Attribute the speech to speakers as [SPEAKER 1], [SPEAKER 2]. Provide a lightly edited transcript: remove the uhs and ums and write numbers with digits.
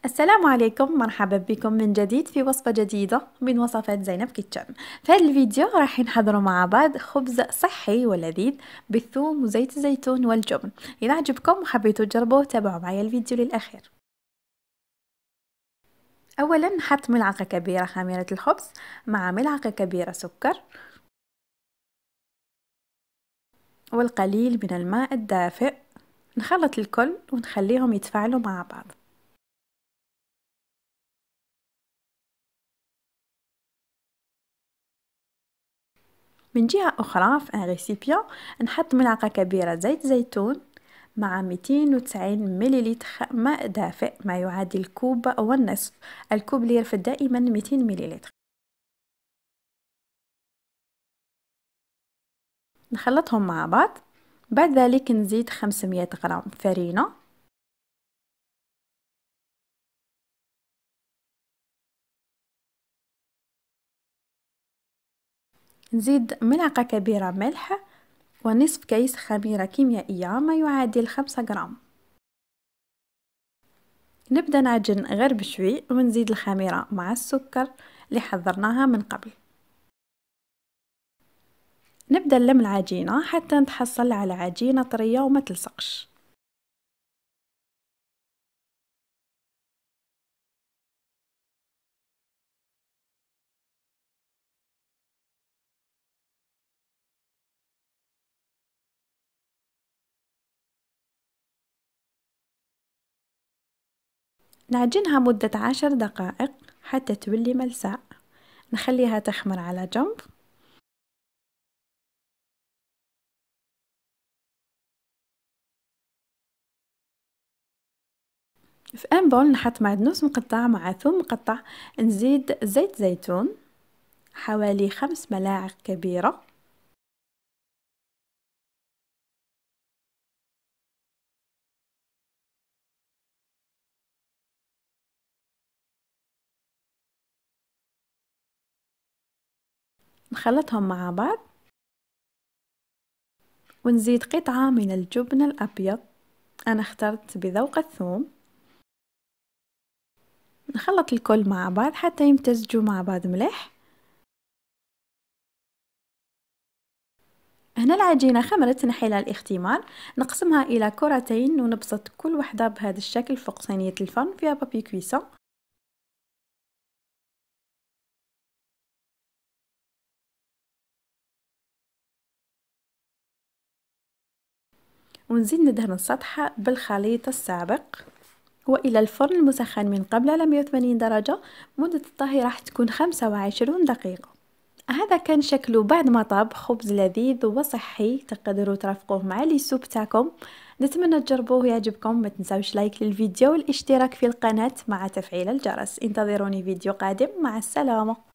[SPEAKER 1] السلام عليكم، مرحبا بكم من جديد في وصفة جديدة من وصفات زينب كيتشن. في هذا الفيديو راح نحضروا مع بعض خبز صحي ولذيذ بالثوم وزيت الزيتون والجبن. إذا عجبكم وحبيتوا تجربوه تابعوا معي الفيديو للأخير. أولا نحط ملعقة كبيرة خميرة الخبز مع ملعقة كبيرة سكر والقليل من الماء الدافئ. نخلط الكل ونخليهم يتفاعلوا مع بعض. من جهة أخرى في ان ريسيبيون نحط ملعقة كبيرة زيت زيتون مع 290 مليلتر ماء دافئ، ما يعادل كوب والنصف. الكوب اللي يرفد دائما 200 مليلتر. نخلطهم مع بعض. بعد ذلك نزيد 500 غرام فرينة، نزيد ملعقة كبيرة ملح ونصف كيس خميرة كيميائية ما يعادل 5 غرام. نبدأ نعجن غير بشوي ونزيد الخميرة مع السكر اللي حضرناها من قبل. نبدأ نلم العجينة حتى نتحصل على عجينة طرية وما تلصقش. نعجنها مدة 10 دقائق حتى تولي ملساء. نخليها تخمر على جنب. في ان بول نحط معدنوس مقطع مع ثوم مقطع. نزيد زيت زيتون حوالي 5 ملاعق كبيرة. نخلطهم مع بعض ونزيد قطعة من الجبن الأبيض، أنا اخترت بذوق الثوم. نخلط الكل مع بعض حتى يمتزجوا مع بعض مليح. هنا العجينة خمرت، نحيلها الاختمار. نقسمها إلى كرتين ونبسط كل وحدة بهذا الشكل فوق صينية الفرن فيها بابي كويسون. ونزيد ندهن السطح بالخليط السابق وإلى الفرن المسخن من قبل على 180 درجة. مدة الطهي راح تكون 25 دقيقة. هذا كان شكله بعد ما طاب خبز لذيذ وصحي، تقدروا ترافقوه مع لي سوب تاعكم. نتمنى تجربوه ويعجبكم. ما تنساوش لايك للفيديو والاشتراك في القناة مع تفعيل الجرس. انتظروني فيديو قادم، مع السلامة.